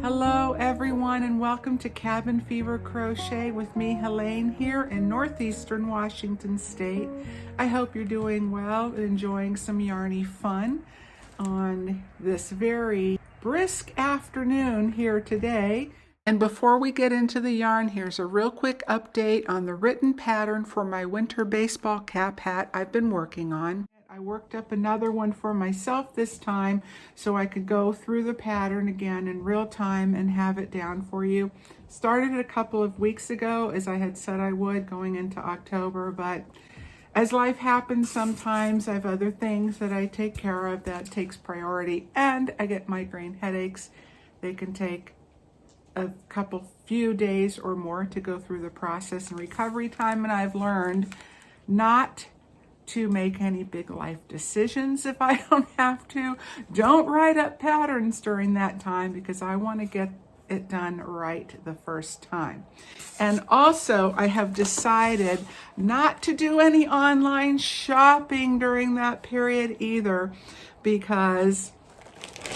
Hello everyone and welcome to Cabin Fever Crochet with me, Helene, here in northeastern Washington State. I hope you're doing well and enjoying some yarny fun on this very brisk afternoon here today. And before we get into the yarn, here's a real quick update on the written pattern for my winter baseball cap hat I've been working on. I worked up another one for myself this time so I could go through the pattern again in real time and have it down for you. Started a couple of weeks ago, as I had said I would, going into October, but as life happens sometimes, I have other things that I take care of that takes priority, and I get migraine headaches. They can take a few days or more to go through the process and recovery time, and I've learned not to make any big life decisions if I don't have to. Don't write up patterns during that time because I want to get it done right the first time. And also, I have decided not to do any online shopping during that period either, because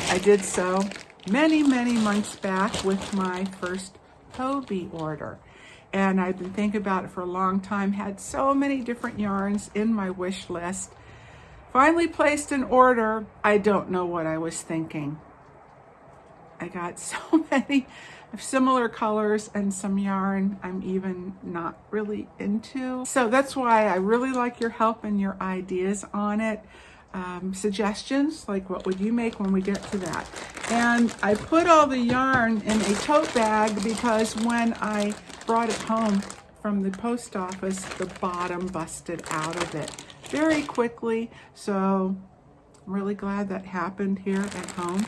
I did so many months back with my first Hobbii order. And I've been thinking about it for a long time, had so many different yarns in my wish list. Finally placed an order. I don't know what I was thinking. I got so many similar colors and some yarn I'm even not really into. So that's why I really like your help and your ideas on it. Suggestions, like what would you make when we get to that. And I put all the yarn in a tote bag because when I brought it home from the post office, the bottom busted out of it very quickly. So I'm really glad that happened here at home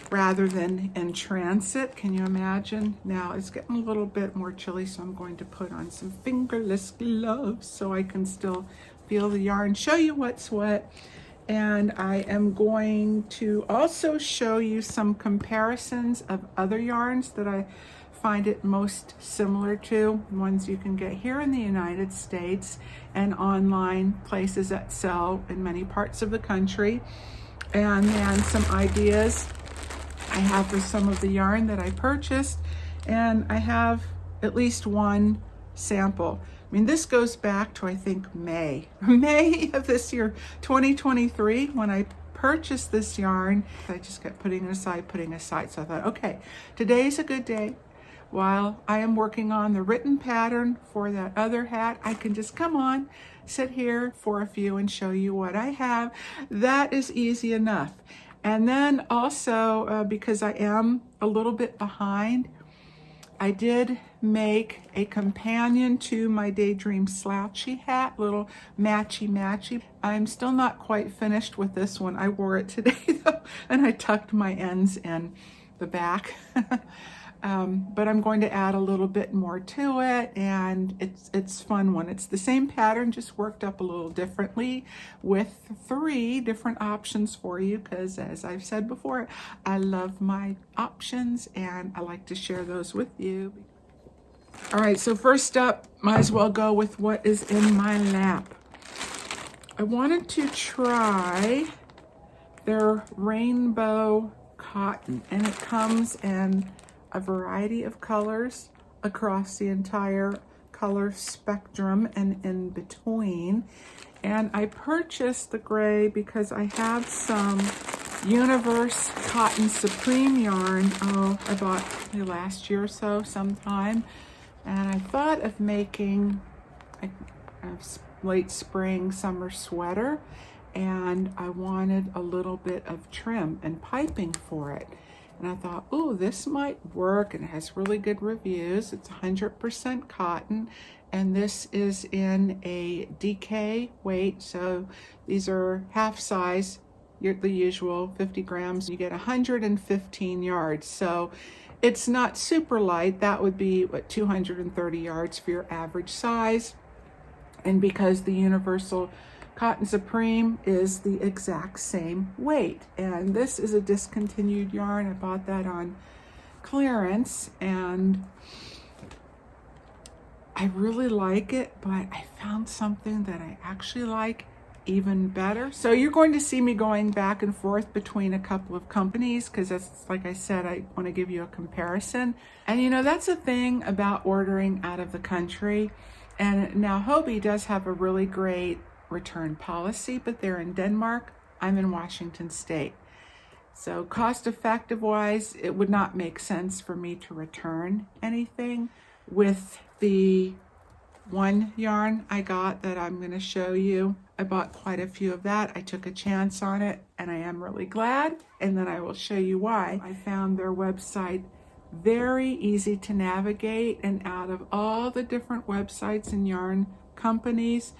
rather than in transit. Can you imagine? Now it's getting a little bit more chilly, so I'm going to put on some fingerless gloves so I can still feel the yarn, show you what's what. And I am going to also show you some comparisons of other yarns that I find it most similar to, ones you can get here in the United States and online places that sell in many parts of the country. And then some ideas I have for some of the yarn that I purchased, and I have at least one sample. I mean, this goes back to, I think, May of this year, 2023, when I purchased this yarn. I just kept putting it aside. So I thought, okay, today's a good day. While I am working on the written pattern for that other hat, I can just come on, sit here for a few and show you what I have. That is easy enough. And then also, because I am a little bit behind, I did make a companion to my Daydream slouchy hat, little matchy. I'm still not quite finished with this one. I wore it today though, and I tucked my ends in the back. But I'm going to add a little bit more to it, and it's fun one. It's the same pattern, just worked up a little differently with 3 different options for you, because as I've said before, I love my options and I like to share those with you. All right, so first up, might as well go with what is in my lap. I wanted to try their rainbow cotton, and it comes in a variety of colors across the entire color spectrum and in between. And I purchased the gray because I have some Universe Cotton Supreme yarn. I bought last year or so sometime. And I thought of making a late spring summer sweater, and I wanted a little bit of trim and piping for it. And I thought, oh, this might work, and it has really good reviews. It's 100% cotton, and this is in a DK weight, so these are half size, the usual 50 grams. You get 115 yards, so it's not super light. That would be, 230 yards for your average size. And because the Universal Cotton Supreme is the exact same weight. And this is a discontinued yarn. I bought that on clearance, and I really like it, but I found something that I actually like even better. So you're going to see me going back and forth between a couple of companies because that's, like I said, I want to give you a comparison. And you know, that's a thing about ordering out of the country. And now Hobbii does have a really great return policy, but they're in Denmark. I'm in Washington State. So cost effective wise, it would not make sense for me to return anything. With the one yarn I got that I'm going to show you, I bought quite a few of that. I took a chance on it and I am really glad, and then I will show you why. I found their website very easy to navigate, and out of all the different websites and yarn companies,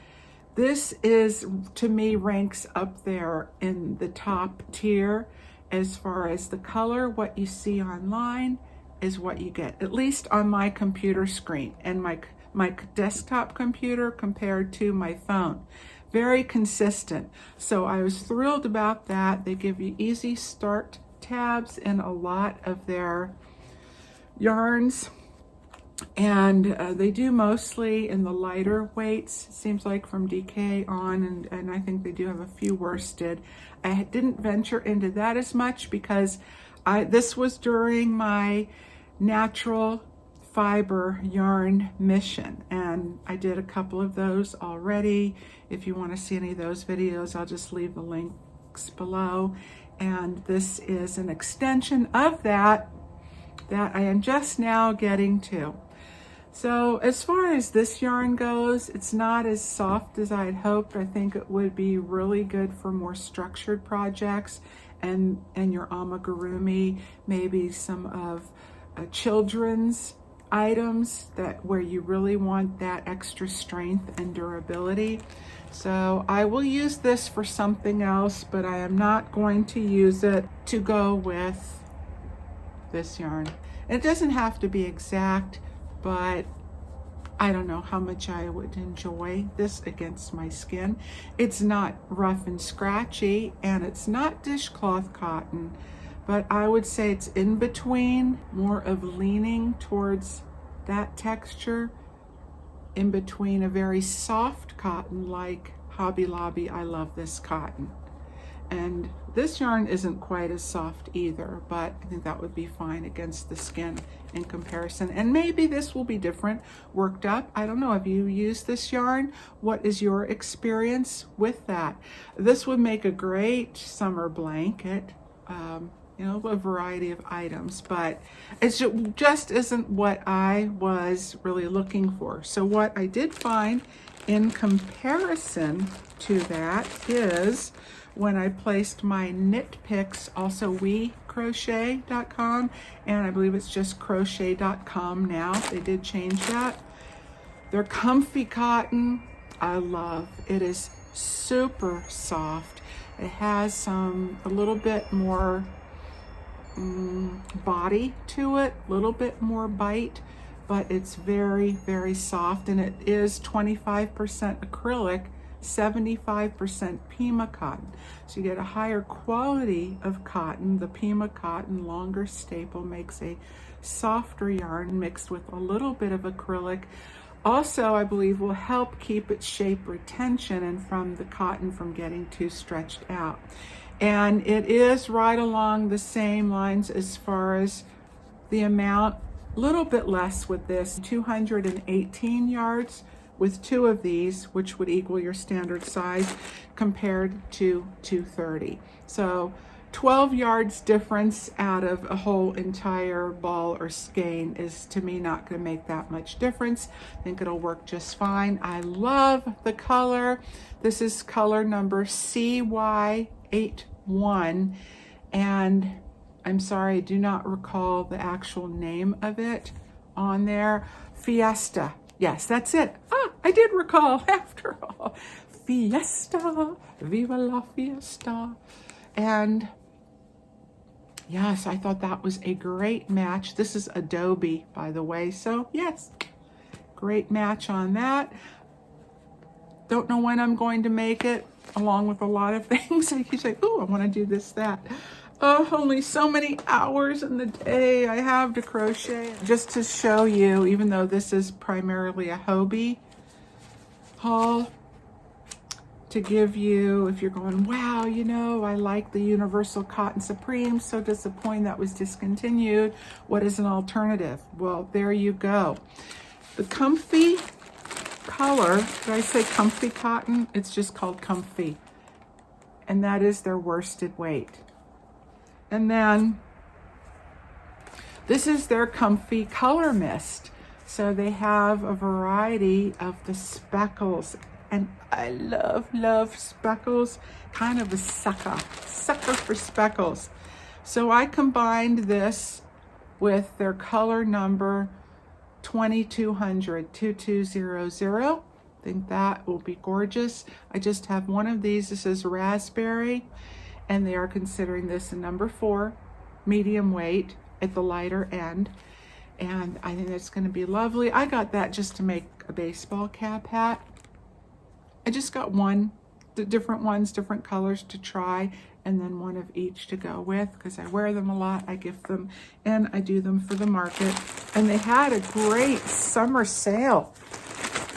this is, to me, ranks up there in the top tier as far as the color. What you see online is what you get, at least on my computer screen and my desktop computer compared to my phone. Very consistent. So I was thrilled about that. They give you easy start tabs in a lot of their yarns, and they do mostly in the lighter weights, it seems like, from DK on, and I think they do have a few worsted. I didn't venture into that as much because this was during my natural fiber yarn mission, and I did a couple of those already. If you want to see any of those videos, I'll just leave the links below. And this is an extension of that I am just now getting to. So as far as this yarn goes, it's not as soft as I had hoped. I think it would be really good for more structured projects and your amigurumi, maybe some of children's items where you really want that extra strength and durability. So I will use this for something else, but I am not going to use it to go with this yarn. It doesn't have to be exact, but I don't know how much I would enjoy this against my skin. It's not rough and scratchy, and it's not dishcloth cotton, but I would say it's in between, more of leaning towards that texture, in between a very soft cotton like Hobbii Lobby. I love this cotton. And this yarn isn't quite as soft either, but I think that would be fine against the skin in comparison. And maybe this will be different, worked up. I don't know, if you use this yarn, what is your experience with that? This would make a great summer blanket, you know, a variety of items, but it just isn't what I was really looking for. So what I did find in comparison to that is, when I placed my knit picks, also WeCrochet.com, and I believe it's just crochet.com now. They did change that. Their comfy cotton, I love. It is super soft. It has a little bit more body to it, a little bit more bite, but it's very, very soft, and it is 25% acrylic, 75% Pima cotton. So you get a higher quality of cotton. The Pima cotton, longer staple, makes a softer yarn mixed with a little bit of acrylic. Also, I believe will help keep its shape retention and from the cotton from getting too stretched out. And it is right along the same lines as far as the amount, a little bit less with this, 218 yards with 2 of these, which would equal your standard size, compared to 230. So 12 yards difference out of a whole entire ball or skein is, to me, not going to make that much difference. I think it'll work just fine. I love the color. This is color number CY81, and I'm sorry, I do not recall the actual name of it on there. Fiesta. Yes, that's it. I did recall after all. Fiesta, viva la fiesta. And yes, I thought that was a great match. This is Adobe, by the way. So yes, great match on that. Don't know when I'm going to make it, along with a lot of things. I keep saying, oh, I want to do this, that. Only so many hours in the day I have to crochet. Just to show you, even though this is primarily a Hobbii haul, to give you, if you're going, wow, you know, I like the Universal Cotton Supreme, so disappointed that was discontinued. What is an alternative? Well, there you go. The comfy color, did I say comfy cotton? It's just called comfy. And that is their worsted weight. And then this is their comfy color mist. So they have a variety of the speckles. And I love speckles. Kind of a sucker for speckles. So I combined this with their color number 2200, 2200. I think that will be gorgeous. I just have one of these. This is raspberry, and they are considering this a number 4, medium weight at the lighter end. And I think that's going to be lovely. I got that just to make a baseball cap hat. I just got one, the different ones, different colors to try, and then one of each to go with, because I wear them a lot, I gift them, and I do them for the market. And they had a great summer sale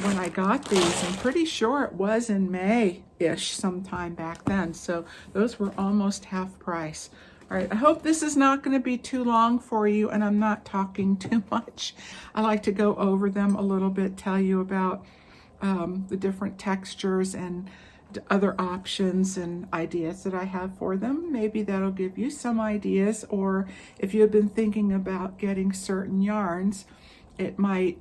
when I got these. I'm pretty sure it was in May-ish sometime back then. So those were almost half price. All right, I hope this is not going to be too long for you, and I'm not talking too much. I like to go over them a little bit, tell you about the different textures and other options and ideas that I have for them. Maybe that'll give you some ideas, or if you have been thinking about getting certain yarns, it might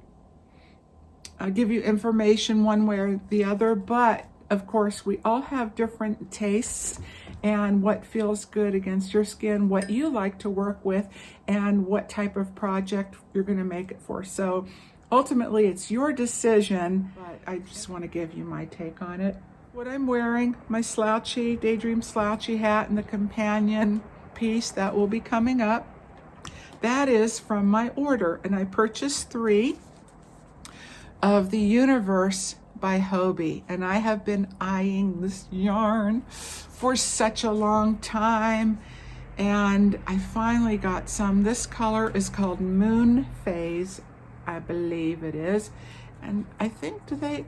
give you information one way or the other. But of course, we all have different tastes and what feels good against your skin, what you like to work with, and what type of project you're going to make it for. So ultimately, it's your decision, but I just want to give you my take on it. What I'm wearing, my slouchy, Daydream slouchy hat, and the companion piece that will be coming up, that is from my order. And I purchased 3 of the Universe by Hobbii. And I have been eyeing this yarn for such a long time. And I finally got some. This color is called Moon Phase, I believe it is. And I think, do they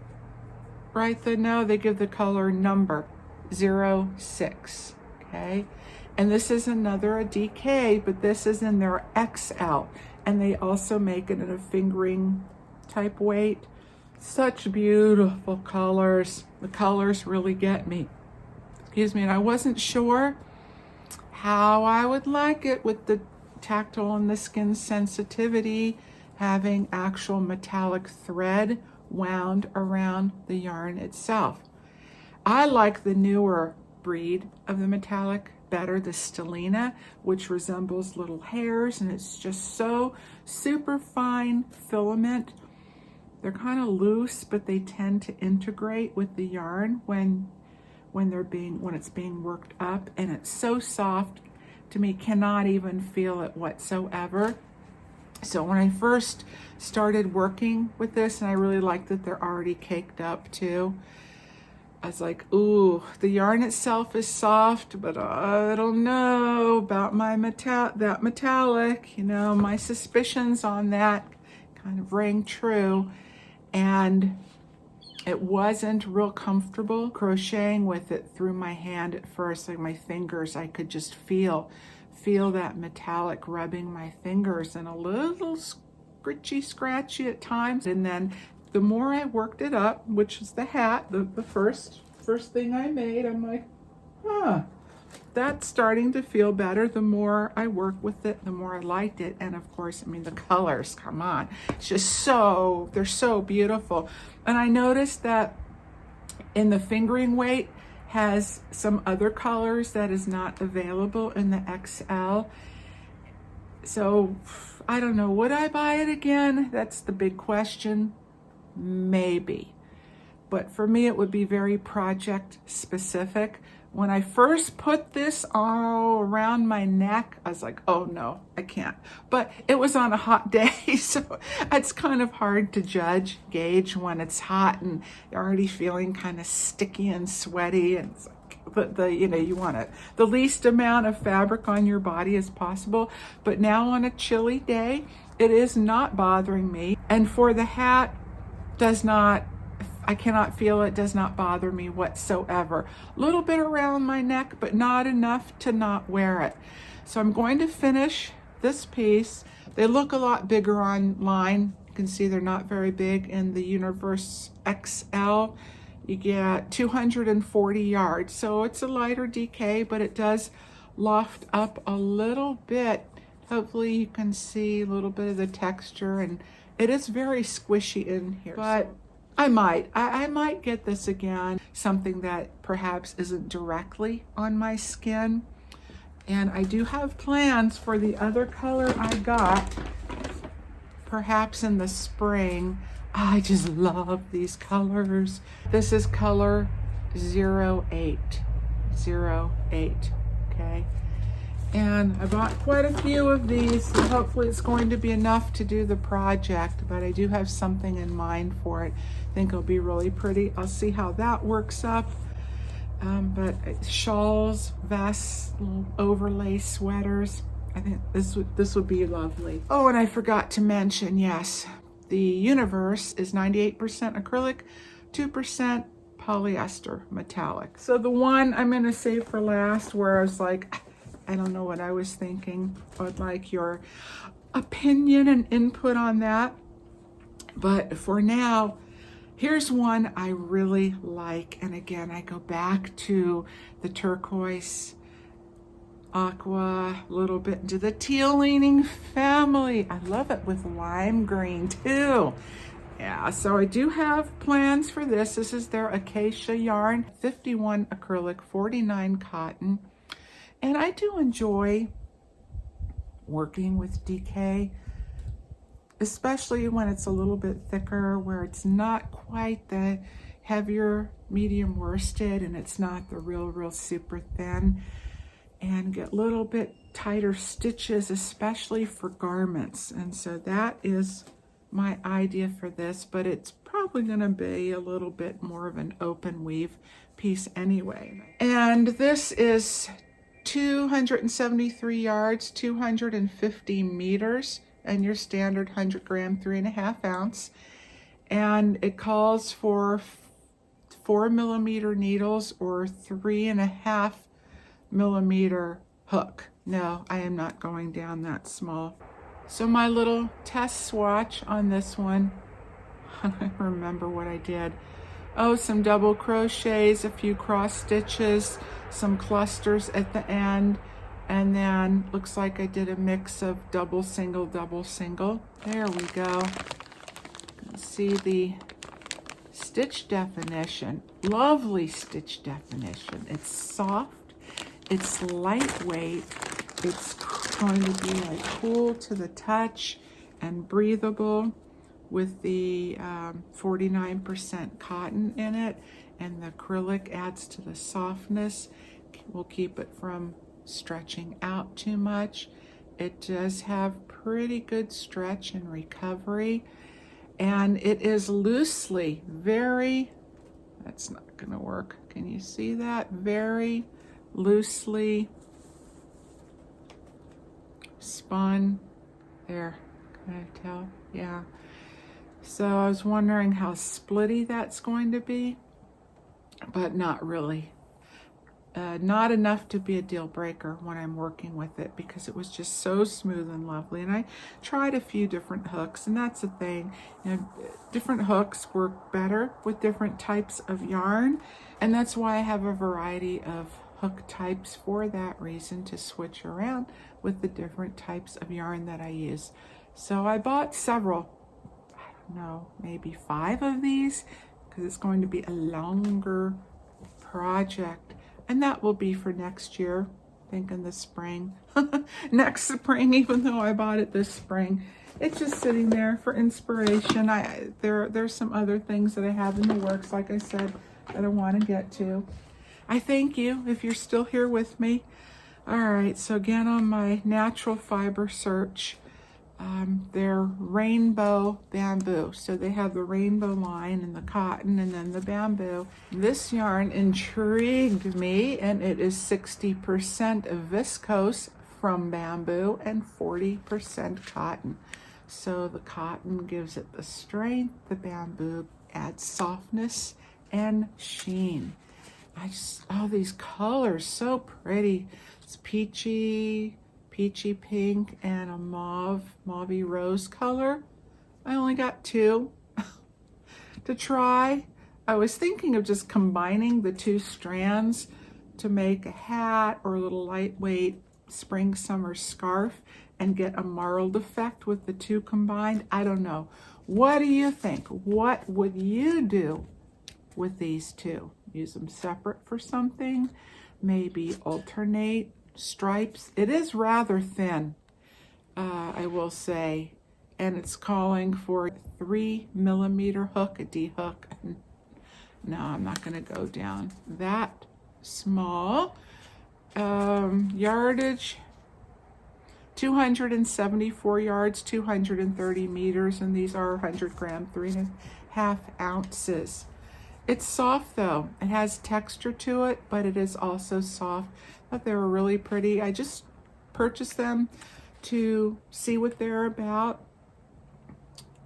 write the, no, they give the color number 06, okay? And this is another a DK, but this is in their XL. And they also make it in a fingering type weight. Such beautiful colors. The colors really get me. Excuse me, and I wasn't sure how I would like it with the tactile and the skin sensitivity, having actual metallic thread wound around the yarn itself. I like the newer breed of the metallic better, the Stellina, which resembles little hairs, and it's just so super fine filament. They're kind of loose, but they tend to integrate with the yarn when it's being worked up, and it's so soft to me, cannot even feel it whatsoever. So when I first started working with this, and I really like that they're already caked up too, I was like, ooh, the yarn itself is soft, but I don't know about my that metallic. You know, my suspicions on that kind of rang true, and it wasn't real comfortable crocheting with it through my hand at first. Like my fingers, I could just feel that metallic rubbing my fingers, and a little scratchy at times. And then the more I worked it up, which is the hat, the first thing I made, I'm like, that's starting to feel better. The more I work with it, the more I liked it. And of course, I mean, the colors, come on. It's just they're so beautiful. And I noticed that in the fingering weight has some other colors that is not available in the XL. So I don't know, would I buy it again? That's the big question. Maybe. But for me, it would be very project specific. When I first put this all around my neck, I was like, oh no, I can't. But it was on a hot day, so it's kind of hard to gauge when it's hot and you're already feeling kind of sticky and sweaty. And it's like, you want the least amount of fabric on your body as possible. But now on a chilly day, it is not bothering me. And for the hat, I cannot feel it, does not bother me whatsoever. A little bit around my neck, but not enough to not wear it. So I'm going to finish this piece. They look a lot bigger online. You can see they're not very big in the Universe XL. You get 240 yards, so it's a lighter DK, but it does loft up a little bit. Hopefully you can see a little bit of the texture, and it is very squishy in here. But I might get this again, something that perhaps isn't directly on my skin. And I do have plans for the other color I got, perhaps in the spring. I just love these colors. This is color 08, okay? And I bought quite a few of these, so hopefully it's going to be enough to do the project, but I do have something in mind for it. I think it'll be really pretty. I'll see how that works up. But shawls, vests, little overlay sweaters, I think this would be lovely. Oh, and I forgot to mention, yes, the Universe is 98% acrylic, 2% polyester metallic. So the one I'm gonna save for last, where I was like, I don't know what I was thinking. I'd like your opinion and input on that. But for now, here's one I really like. And again, I go back to the turquoise, aqua, a little bit into the teal leaning family. I love it with lime green too. Yeah, so I do have plans for this. This is their acacia yarn, 51 acrylic, 49 cotton. And I do enjoy working with DK, especially when it's a little bit thicker, where it's not quite the heavier medium worsted and it's not the real super thin, and get a little bit tighter stitches, especially for garments. And so that is my idea for this, but it's probably going to be a little bit more of an open weave piece anyway. And this is 273 yards, 250 meters, and your standard 100 gram, 3.5 ounce. And it calls for 4 millimeter needles or 3.5 millimeter hook. No, I am not going down that small. So my little test swatch on this one, I remember what I did. Oh, some double crochets, a few cross stitches, some clusters at the end, and then looks like I did a mix of double, single, double, single. There we go. You can see the stitch definition. Lovely stitch definition. It's soft, it's lightweight, it's going to be like cool to the touch and breathable, with the 49% cotton in it, and the acrylic adds to the softness. Will keep it from stretching out too much. It does have pretty good stretch and recovery, and it is loosely, very, that's not gonna work. Can you see that? Very loosely spun. There, can I tell? Yeah. So I was wondering how splitty that's going to be, but not really. Not enough to be a deal breaker when I'm working with it, because it was just so smooth and lovely. And I tried a few different hooks, and that's the thing. You know, different hooks work better with different types of yarn, and that's why I have a variety of hook types for that reason, to switch around with the different types of yarn that I use. So I bought several, I don't know, maybe 5 of these, because it's going to be a longer project. And that will be for next year, I think in the spring. Next spring, even though I bought it this spring. It's just sitting there for inspiration. There's some other things that I have in the works, like I said, that I want to get to. I thank you if you're still here with me. All right, so again, on my natural fiber search, they're rainbow bamboo. So they have the rainbow line and the cotton and then the bamboo. This yarn intrigued me, and it is 60% viscose from bamboo and 40% cotton. So the cotton gives it the strength, the bamboo adds softness and sheen. Oh, these colors, so pretty. It's peachy pink, and a mauvey rose color. I only got 2 to try. I was thinking of just combining the 2 strands to make a hat or a little lightweight spring summer scarf and get a marled effect with the 2 combined. I don't know. What do you think? What would you do with these 2? Use them separate for something? Maybe alternate stripes? It is rather thin, I will say, and it's calling for a 3mm hook, a D hook. No, I'm not going to go down that small. Yardage, 274 yards, 230 meters, and these are 100 gram, 3.5 ounces. It's soft though. It has texture to it, but it is also soft. I thought they were really pretty. I just purchased them to see what they're about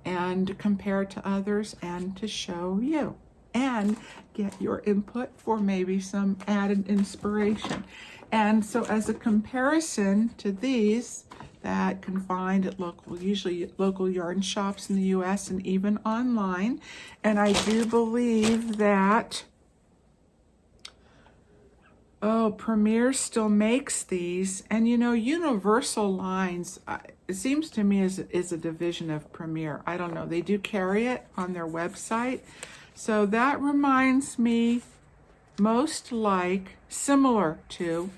and compare to others and to show you and get your input for maybe some added inspiration. And so as a comparison to these that can find at usually local yarn shops in the US and even online, and I do believe that Premier still makes these, and you know, Universal Lines, it seems to me is a division of Premier. I don't know, they do carry it on their website. So that reminds me similar to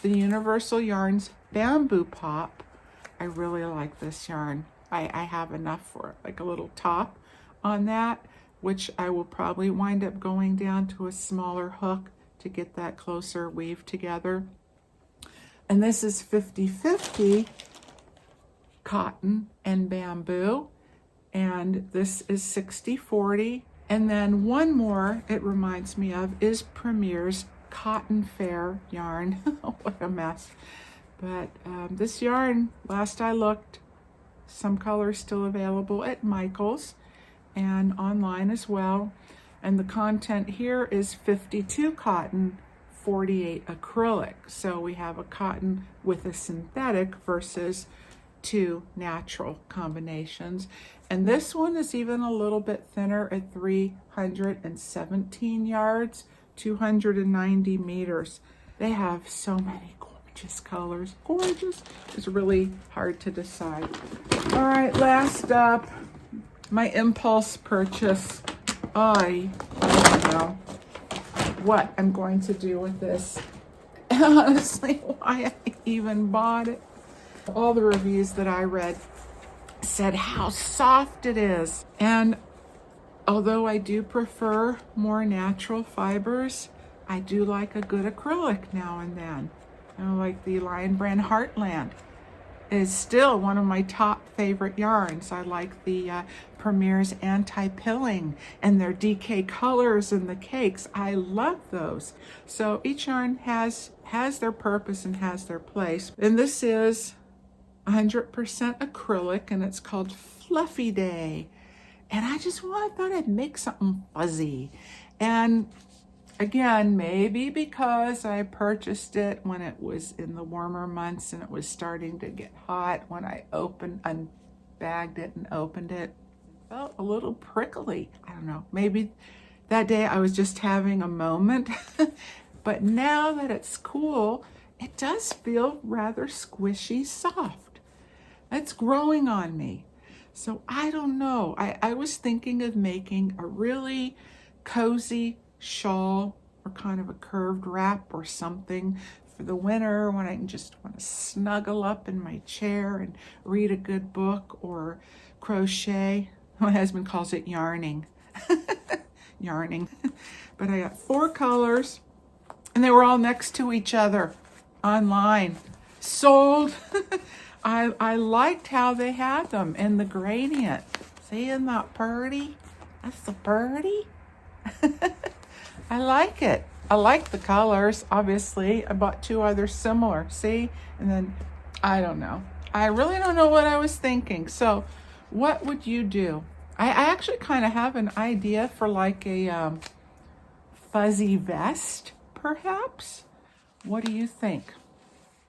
the Universal Yarns Bamboo Pop. I really like this yarn. I have enough for like a little top on that, which I will probably wind up going down to a smaller hook to get that closer weave together. And this is 50-50 cotton and bamboo, and this is 60-40. And then one more it reminds me of is Premier's Cotton Fair yarn. What a mess. But this yarn, last I looked, some colors still available at Michael's and online as well. And the content here is 52 cotton, 48 acrylic. So we have a cotton with a synthetic versus 2 natural combinations. And this one is even a little bit thinner at 317 yards, 290 meters. They have so many gorgeous colors. Gorgeous. It's really hard to decide. All right, last up, my impulse purchase. I don't know what I'm going to do with this. Honestly, why I even bought it. All the reviews that I read said how soft it is. And although I do prefer more natural fibers, I do like a good acrylic now and then. You know, like the Lion Brand Heartland is still one of my top favorite yarns. I like the Premier's anti-pilling and their DK colors and the cakes. I love those. So each yarn has their purpose and has their place. And this is 100% acrylic, and it's called Fluffy Day. And I thought I'd make something fuzzy. And again, maybe because I purchased it when it was in the warmer months and it was starting to get hot, when I unbagged it and opened it, it felt a little prickly. I don't know, maybe that day I was just having a moment. But now that it's cool, it does feel rather squishy soft. It's growing on me. So I don't know. I was thinking of making a really cozy shawl or kind of a curved wrap or something for the winter when I just want to snuggle up in my chair and read a good book or crochet. My husband calls it yarning. Yarning. But I got 4 colors, and they were all next to each other online. Sold. I liked how they had them in the gradient. See, isn't that pretty? That's the pretty. I like it. I like the colors, obviously. I bought 2 others similar, see? And then, I don't know. I really don't know what I was thinking. So, what would you do? I actually kind of have an idea for like a fuzzy vest, perhaps. What do you think?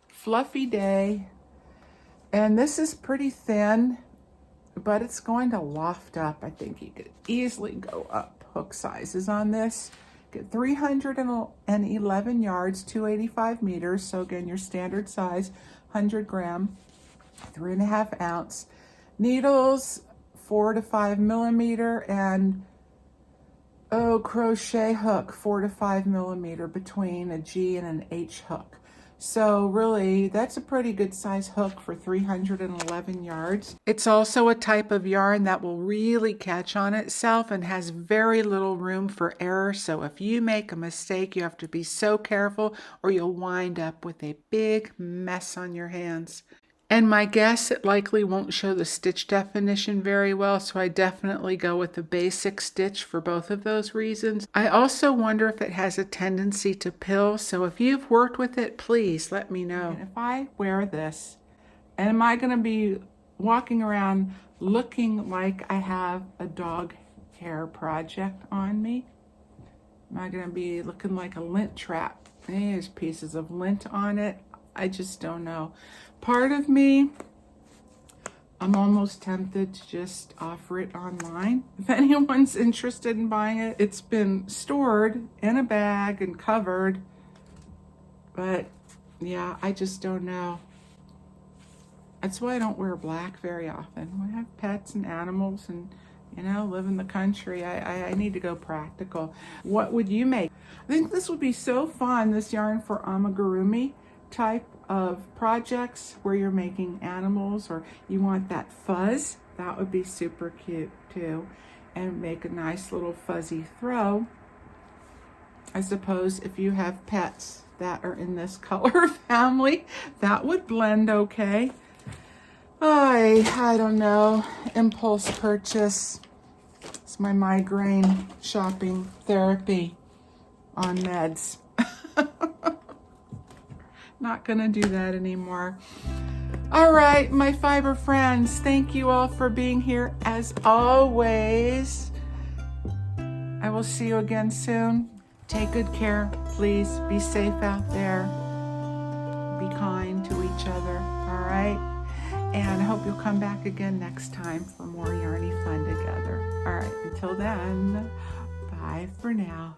Fluffy day. And this is pretty thin, but it's going to loft up. I think you could easily go up hook sizes on this. Get 311 yards, 285 meters. So again, your standard size, 100 gram, 3.5 ounce. Needles, 4 to 5 millimeter, and crochet hook, 4 to 5 millimeter between a G and an H hook. So really, that's a pretty good size hook for 311 yards. It's also a type of yarn that will really catch on itself and has very little room for error. So if you make a mistake, you have to be so careful or you'll wind up with a big mess on your hands. And my guess, it likely won't show the stitch definition very well, so I definitely go with the basic stitch for both of those reasons. I also wonder if it has a tendency to pill, so if you've worked with it, please let me know. And if I wear this, am I going to be walking around looking like I have a dog hair project on me? Am I going to be looking like a lint trap? There's pieces of lint on it. I just don't know. Part of me, I'm almost tempted to just offer it online. If anyone's interested in buying it, it's been stored in a bag and covered. But yeah, I just don't know. That's why I don't wear black very often. I have pets and animals and, you know, live in the country. I need to go practical. What would you make? I think this would be so fun, this yarn for amigurumi type of projects where you're making animals or you want that fuzz. That would be super cute too, and make a nice little fuzzy throw. I suppose if you have pets that are in this color family, that would blend okay. I don't know, impulse purchase. It's my migraine shopping therapy on meds. Not gonna do that anymore. All right, my fiber friends, thank you all for being here as always. I will see you again soon. Take good care, please. Be safe out there. Be kind to each other, all right? And I hope you'll come back again next time for more yarny fun together. All right, until then, bye for now.